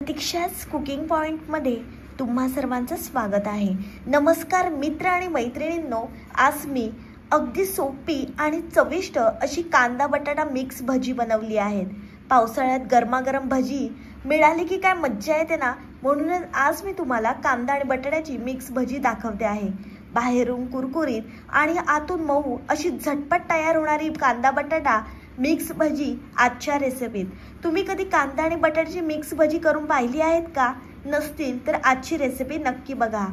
प्रतीक्षाच cooking पॉइंटमध्ये तुम्हा सर्वांचं स्वागत आहे। नमस्कार मित्र आणि मैत्रिणींनो, आज मी अगदी सोपी आणि चविष्ट अशी कांदा बटाटा मिक्स भजी बनवली आहेत। पावसाळ्यात गरमागरम भजी मिळाली की काय मज्जा येते ना, म्हणूनच आज मी तुम्हाला कांदा आणि बटाट्याची मिक्स भजी दाखवते आहे। बाहेरून कुरकुरीत आणि आतून मऊ अशी झटपट तयार होणारी कांदा बटाटा मिक्स भजी आजच्या रेसिपीत। तुम्ही कधी कांदा आणि बटाट्याची मिक्स भजी करून पाहिली आहेत का? नसतील तर आजची रेसिपी नक्की बघा।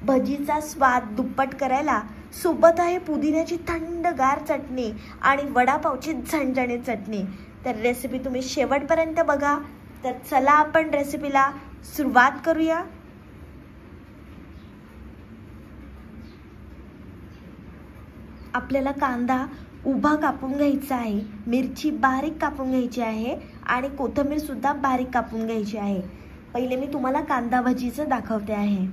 भजीचा स्वाद दुप्पट करायला सोबत आहे पुदिन्याची थंडगार चटणी आणि वडापावची झणझणीत चटणी। तर रेसिपी तुम्ही शेवटपर्यंत बघा। तर चला आपण रेसिपीला सुरुवात करूया। आपल्याला कांदा उभा कापून घ्यायचा आहे, मिरची बारीक कापून घ्यायची आहे आणि कोथिंबीर सुद्धा बारीक कापून घ्यायची आहे। पहिले मी तुम्हाला कांदा भजीचं दाखवते आहे।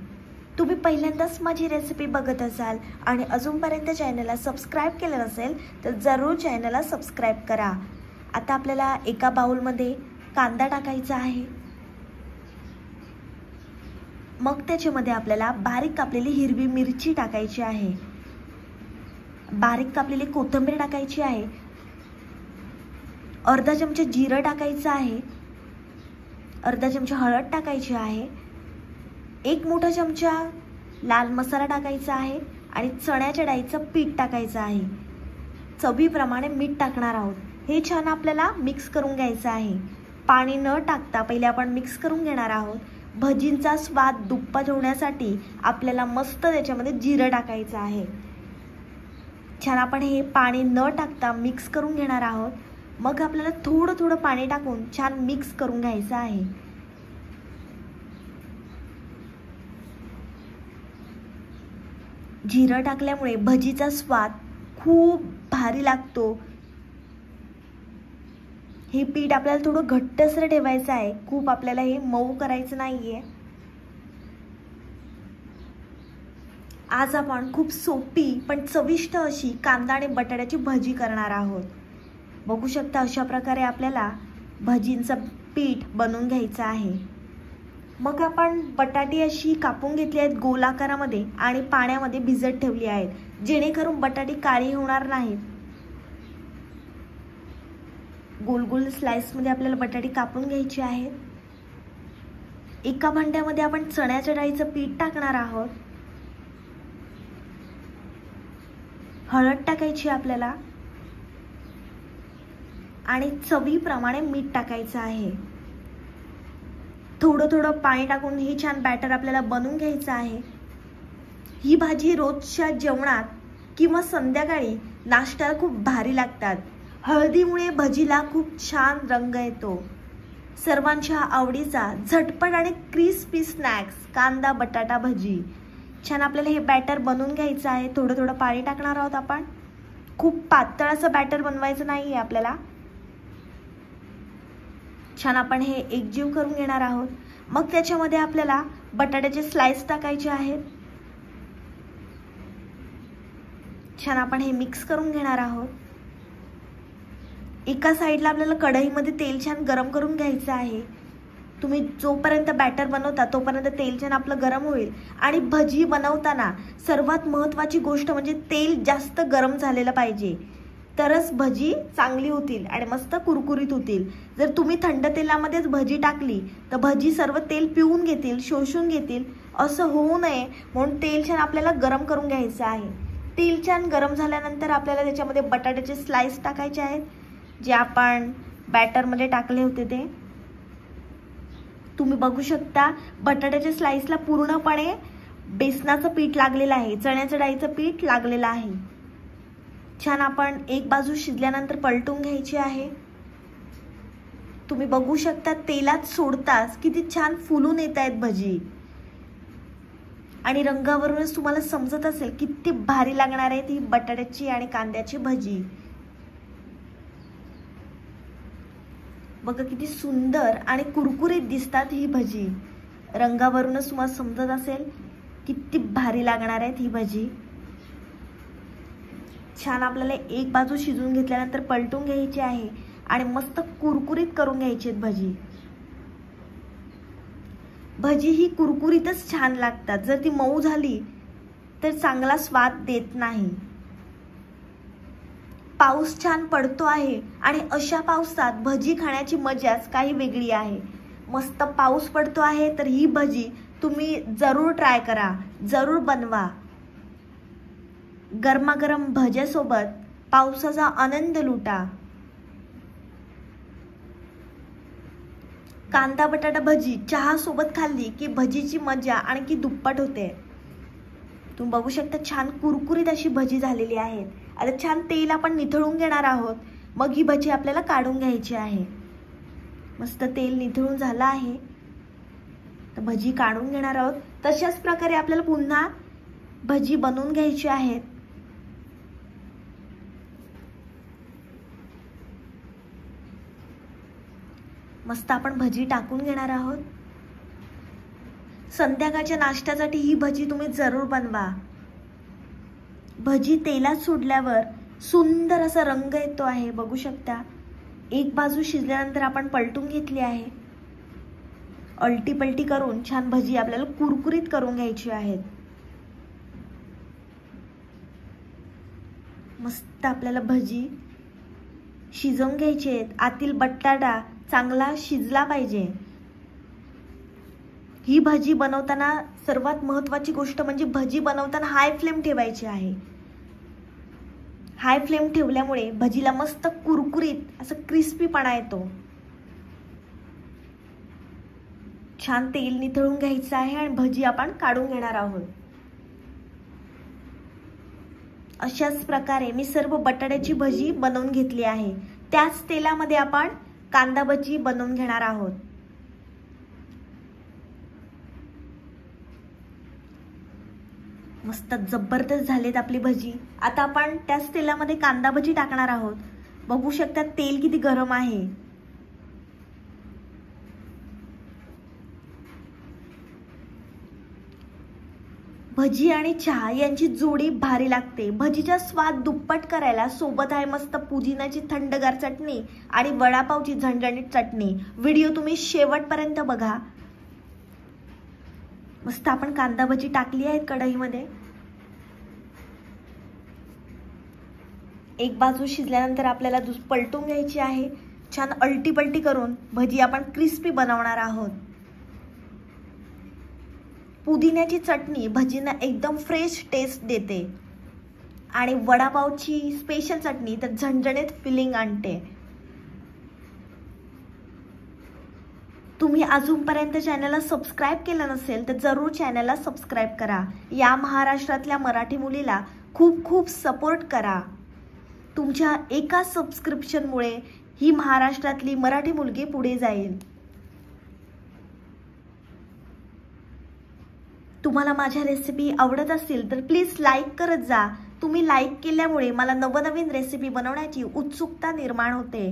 तुम्ही पहिल्यांदाच माझी रेसिपी बघत असाल आणि अजूनपर्यंत चॅनलला सबस्क्राइब केलं नसेल तर जरूर चॅनलला सबस्क्राइब करा। आता आपल्याला एका बाउलमध्ये कांदा टाकायचा आहे, मग त्याच्यामध्ये आपल्याला बारीक कापलेली हिरवी मिरची टाकायची आहे, बारीक कापलेली कोथिंबीर टाकायची आहे, अर्धा चमचा जिरं टाकायचं आहे, अर्धा चमचा हळद टाकायची आहे, एक मोठा चमचा लाल मसाला टाकायचा आहे आणि चण्याच्या डाळीचं पीठ टाकायचं आहे। चवीप्रमाणे मीठ टाकणार आहोत। हे छान आपल्याला मिक्स करून घ्यायचं आहे। पाणी न टाकता पहिले आपण मिक्स करून घेणार आहोत। भजींचा स्वाद दुप्पट होण्यासाठी आपल्याला मस्त त्याच्यामध्ये जिरं टाकायचं आहे। छान आपण हे पाणी न टाकता मिक्स करून घेणार आहोत। मग आपल्याला थोडं थोडं पाणी टाकून छान मिक्स करून घ्यायचं आहे। जिरं टाकल्यामुळे भजीचा स्वाद खूप भारी लागतो। हे पीठ आपल्याला थोडं घट्टसर ठेवायचं आहे, खूप आपल्याला हे मऊ करायचं नाहीये। आज आपण खूप सोपी पण चविष्ट अशी कांदा आणि बटाट्याची भजी करणार आहोत। बघू शकता अशा प्रकारे आपल्याला भजींचं पीठ बनवून घ्यायचं आहे। मग आपण बटाटी अशी कापून घेतली आहेत गोल आकारामध्ये आणि पाण्यामध्ये भिजत ठेवली आहेत, जेणेकरून बटाटी काळी होणार नाहीत। गोल गोल स्लाइसमध्ये आपल्याला बटाटी कापून घ्यायची आहेत। एका भांड्यामध्ये आपण चण्याच्या डाळीचं पीठ टाकणार आहोत, हळद टाकायची आपल्याला आणि चवीप्रमाणे मीठ टाकायचं आहे। थोडं थोडं पाणी टाकून हे छान बॅटर आपल्याला बनवून घ्यायचं आहे। ही भाजी रोजच्या जेवणात किंवा संध्याकाळी नाश्त्याला खूप भारी लागतात। हळदीमुळे भजीला खूप छान रंग येतो। सर्वांच्या आवडीचा झटपट आणि क्रिस्पी स्नॅक्स कांदा बटाटा भजी। छान आपल्याला हे बॅटर बनवून घ्यायचं आहे। थोडं थोडं पाणी टाकणार आहोत आपण। खूप पातळ असं बॅटर बनवायचं नाहीये आपल्याला। छान आपण हे एकजीव करून घेणार आहोत। मग त्याच्यामध्ये आपल्याला बटाट्याचे स्लाइस टाकायचे आहेत। छान आपण हे मिक्स करून घेणार आहोत। एका साइडला आपल्याला कढईमध्ये तेल छान गरम करून घ्यायचं आहे। तुम्ही जोपर्यंत बॅटर बनवता तोपर्यंत तेल छान आपलं गरम होईल। आणि भजी बनवताना सर्वात महत्त्वाची गोष्ट म्हणजे तेल जास्त गरम झालेलं पाहिजे, तरच भजी चांगली होतील आणि मस्त कुरकुरीत होतील। जर तुम्ही थंड तेलामध्येच भजी टाकली तर भजी सर्व तेल पिऊन घेतील, शोषून घेतील। असं होऊ नये म्हणून तेल छान आपल्याला गरम करून घ्यायचं आहे। तेल छान गरम झाल्यानंतर आपल्याला त्याच्यामध्ये बटाट्याचे स्लाइस टाकायचे आहेत, जे आपण बॅटरमध्ये टाकले होते ते। तुम्ही बघू शकता बटाट्याच्या स्लाइसला पूर्णपणे बेसनाचं पीठ लागलेलं आहे, चण्याच्या डाळीचं पीठ लागलेलं आहे। छान आपण एक बाजू शिजल्यानंतर पलटून घ्यायची आहे। तुम्ही बघू शकता तेलात सोडताच किती छान फुलून येत आहेत भजी आणि रंगावरूनच तुम्हाला समजत असेल किती भारी लागणार आहे ती बटाट्याची आणि कांद्याची भजी। बघा किती सुंदर आणि कुरकुरीत दिसतात ही भजी। रंगावरूनच तुम्हाला समजत असेल किती भारी लागणार आहे ही भजी। छान आपल्याला एक बाजू शिजून घेतल्यानंतर पलटून घ्यायची आहे आणि मस्त कुरकुरीत करून घ्यायची भजी। भजी ही कुरकुरीतच छान लागतात, जर ती मऊ झाली तर चांगला स्वाद देत नाही. पाऊस छान पडतो आहे आणि अशा पावसात भजी खाण्याची मजाच काही वेगळी आहे. मस्त पाऊस पडतो आहे तर ही भजी तुम्ही जरूर ट्राय करा, जरूर बनवा. गरमागरम भज्यासोबत पावसाचा आनंद लुटा. कांदा बटाटा भजी चहा सोबत खाल्ली की भजीची मजा आणखी दुप्पट होते. तुम्ही बघू शकता छान कुरकुरीत अशी भजी झालेली आहे. आता छान तेल आपण निथळून घेणार आहोत, मग ही भजी आपल्याला काढून घ्यायची आहे. मस्त तेल निथळून झालं आहे तर भजी काढून घेणार आहोत. तशाच प्रकारे आपल्याला पुन्हा भजी बनवून घ्यायची आहेत. मस्त आपण भजी टाकून घेणार आहोत. संध्याकाळच्या नाश्त्यासाठी ही भजी तुम्ही जरूर बनवा. भजी तेलात सोडल्यावर सुंदर असा रंग येतो आहे, बघू शकता. एक बाजू शिजल्यानंतर आपण पलटून घेतली आहे. अलटी पलटी करून छान भजी आपल्याला कुरकुरीत करून घ्यायची आहेत. मस्त आपल्याला भजी शिजवून घ्यायची आहेत. आतील बटाटा चांगला शिजला पाहिजे. ही भजी बनवताना सर्वात महत्त्वाची गोष्ट म्हणजे भजी बनवताना हाय फ्लेम ठेवायची आहे. हाय फ्लेम ठेवल्यामुळे भजीला मस्त कुरकुरीत असं क्रिस्पीपणा येतो. छान तेल निथळून घ्यायचं आहे आणि भजी आपण काढून घेणार आहोत. अशाच प्रकारे मी सर्व बटाट्याची भजी बनवून घेतली आहे. त्याच तेलामध्ये आपण कांदा भजी बनवून घेणार आहोत. मस्त जबरदस्त झालेत आपली भजी. आता आपण त्याच तेलामध्ये कांदा भजी टाकणार आहोत. बघू शकता तेल किती गरम आहे. भजी आणि चहा यांची जोडी भारी लागते. भजीचा स्वाद दुप्पट करायला सोबत आहे मस्त पुदिन्याची थंडगार चटणी आणि वडापावची झणझणीत चटणी. व्हिडिओ तुम्ही शेवटपर्यंत बघा. मस्त आपण कांदा भजी टाकली आहेत कढईमध्ये. एक बाजू शिजल्यानंतर आपल्याला पलटून घ्यायची आहे. छान अलटी पलटी करून भजी आपण क्रिस्पी बनवणार आहोत. पुदिन्याची चटणी भजींना एकदम फ्रेश टेस्ट देते आणि वडापावची स्पेशल चटणी तर झणझणीत फिलिंग आणते. तुम्ही अजूनपर्यंत चॅनलला सबस्क्राईब केलं नसेल तर जरूर चॅनलला सबस्क्राईब करा. या महाराष्ट्रातल्या मराठी मुलीला खूप खूप सपोर्ट करा. तुमच्या एका सबस्क्रिप्शनमुळे ही महाराष्ट्रातली मराठी मुलगी पुढे जाईल. तुम्हाला माझ्या रेसिपी आवडत असतील तर प्लीज लाईक करत जा. तुम्ही लाईक केल्यामुळे मला नवनवीन रेसिपी बनवण्याची उत्सुकता निर्माण होते.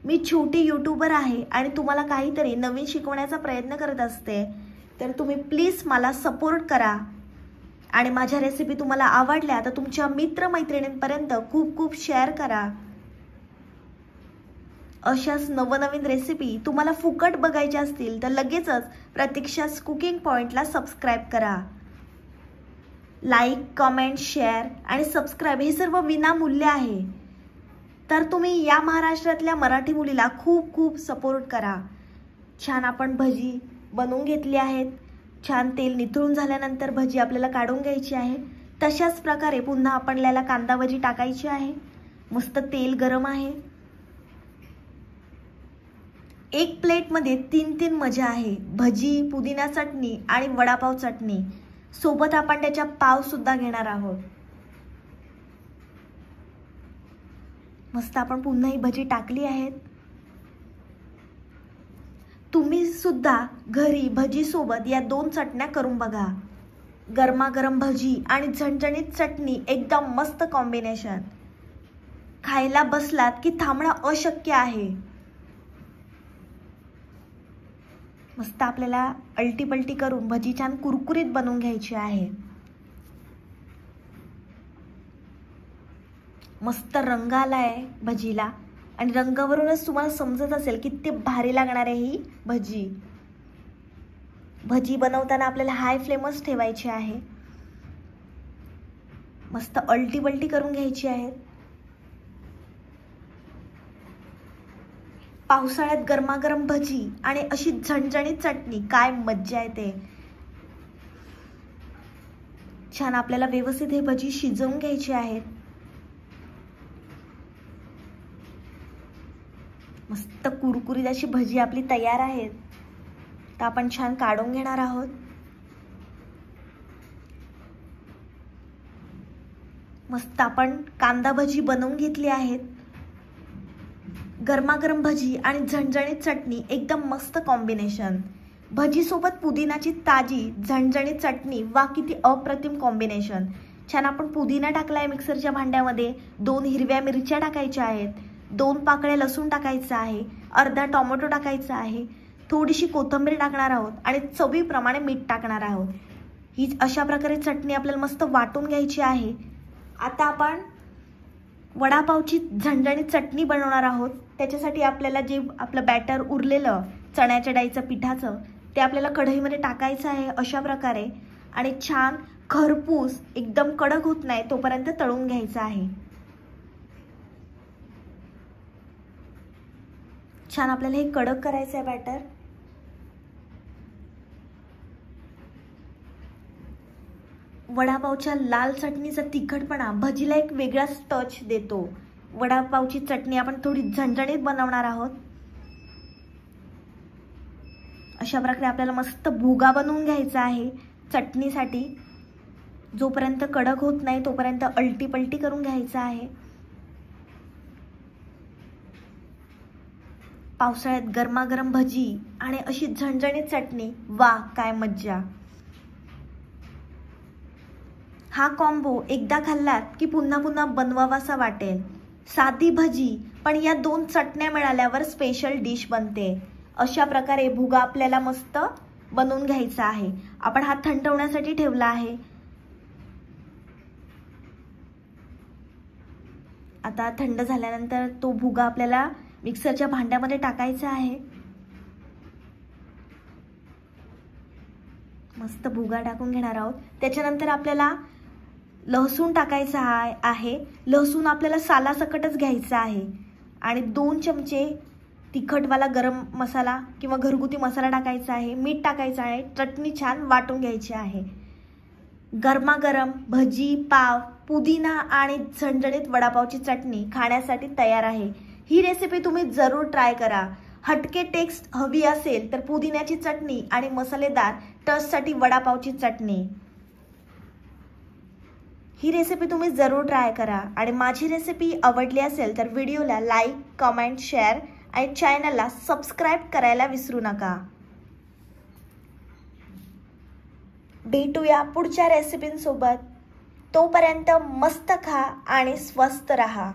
मी छोटी यूट्यूबर आहे आणि तुम्हाला काहीतरी नवीन शिकवण्याचा प्रयत्न करत असते. तर तुम्ही प्लीज मला सपोर्ट करा आणि माझ्या रेसिपी तुम्हाला आवडल्या तर तुमच्या मित्रमैत्रिणींपर्यंत खूप खूप शेअर करा. अशाच नवनवीन रेसिपी तुम्हाला फुकट बघायच्या असतील तर लगेचच प्रतीक्षा's कुकिंग पॉइंटला सबस्क्राईब करा. लाईक, कमेंट, शेअर आणि सबस्क्राईब हे सर्व विनामूल्य आहे. तर तुम्ही या महाराष्ट्रातल्या मराठी मुलीला खूप खूप सपोर्ट करा. छान आपण भजी बनवून घेतली आहेत. छान तेल निथळून झाल्यानंतर भजी आपल्याला काढून घ्यायची आहे. तशाच प्रकारे पुन्हा आपल्याला कांदा भजी टाकायची आहे. मस्त तेल गरम आहे. एक प्लेटमध्ये तीन मजा आहे. भजी, पुदिना चटणी आणि वडापाव चटणी. सोबत आपण त्याच्या पाव सुद्धा घेणार आहोत. मस्त आपण पुन्हा ही भजी टाकली आहेत. तुम्ही सुद्धा घरी भजी सोबत या 2 चटण्या करून बघा. गरमागरम भजी आणि झणझणीत चटणी एकदम मस्त कॉम्बिनेशन. खायला बसलात की थांबणं अशक्य आहे. मस्त आपल्याला अलटी पलटी करून भजी छान कुरकुरीत बनवून घ्यायची आहे. मस्त रंग आलाय भजीला आणि रंगावरूनच तुम्हाला समजत असेल किती भारी लागणार आहे ही भजी. भजी बनवताना आपल्याला हाय फ्लेमच ठेवायची आहे. मस्त अलटी बलटी करून घ्यायची आहे. पावसाळ्यात गरमागरम भजी आणि अशी झणझणीत चटणी, काय मज्जा येते. छान आपल्याला व्यवस्थित हे भजी शिजवून घ्यायची आहेत. मस्त कुरकुरीत अशी भजी आपली तयार आहेत. तर आपण छान काढून घेणार आहोत. मस्त आपण कांदा भजी बनवून घेतली आहेत. गरमागरम भजी आणि झणझणीत चटणी एकदम मस्त कॉम्बिनेशन. भजी सोबत पुदिनाची ताजी झणझणीत चटणी, वा किती अप्रतिम कॉम्बिनेशन. छान आपण पुदिना टाकलाय मिक्सरच्या भांड्यामध्ये. 2 हिरव्या मिरच्या टाकायच्या आहेत. 2 पाकळ्या लसूण टाकायचा आहे. अर्धा टोमॅटो टाकायचा आहे. थोडीशी कोथिंबीर टाकणार आहोत आणि चवीप्रमाणे मीठ टाकणार आहोत. ही अशा प्रकारे चटणी आपल्याला मस्त वाटून घ्यायची आहे. आता आपण वडापावची झणझणीत चटणी बनवणार आहोत. त्याच्यासाठी आपल्याला जे आपलं बॅटर उरलेलं चण्याच्या डाळीचं पिठाचं, ते आपल्याला कढईमध्ये टाकायचं आहे अशा प्रकारे. आणि छान खरपूस, एकदम कडक होत नाही तोपर्यंत तळून घ्यायचं आहे. छान आपल्याला हे कडक करायचं आहे बॅटर. वडापावच्या लाल चटणीचा तिखटपणा भजीला एक वेगळाच टच देतो. वडापावची चटणी आपण थोडी झणझणीत बनवणार आहोत. अशा प्रकारे आपल्याला मस्त भुगा बनवून घ्यायचा आहे चटणीसाठी. जोपर्यंत कडक होत नाही तोपर्यंत अलटी पलटी करून घ्यायचा आहे. पावसाळ्यात गरमागरम भजी आणि अशी झणझणीत चटणी, वा काय मज्जा. हा कॉम्बो एकदा खाल्लात की पुन्हा पुन्हा बनवावासा वाटेल. साधी भजी पण या 2 चटण्या मिळाल्यावर स्पेशल डिश बनते. अशा प्रकारे भुगा आपल्याला मस्त बनवून घ्यायचा आहे. आपण हा थंड होण्यासाठी ठेवला आहे. आता थंड झाल्यानंतर तो भुगा आपल्याला मिक्सरच्या भांड्यामध्ये टाकायचा आहे. मस्त भुगा टाकून घेणार आहोत. त्याच्यानंतर आपल्याला लसूण टाकायचा आहे. लसूण आपल्याला सालासकटच घ्यायचा आहे. आणि 2 चमचे तिखटवाला गरम मसाला किंवा घरगुती मसाला टाकायचा आहे. मीठ टाकायचं आहे. चटणी छान वाटून घ्यायची आहे. गरमागरम भजी, पाव, पुदिना आणि झणझणीत वडापावची चटणी खाण्यासाठी तयार आहे. ही रेसिपी तुम्ही जरूर ट्राय करा. हटके टेक्स्ट हवी असेल तर पुदिन्याची चटणी आणि मसालेदार टचसाठी वडापावची चटणी. ही रेसिपी तुम्ही जरूर ट्राय करा. आणि माझी रेसिपी आवडली असेल तर व्हिडिओला लाईक, कमेंट, शेअर आणि चॅनलला सबस्क्राईब करायला विसरू नका. भेटूया पुढच्या रेसिपींसोबत. तोपर्यंत मस्त खा आणि स्वस्त रहा.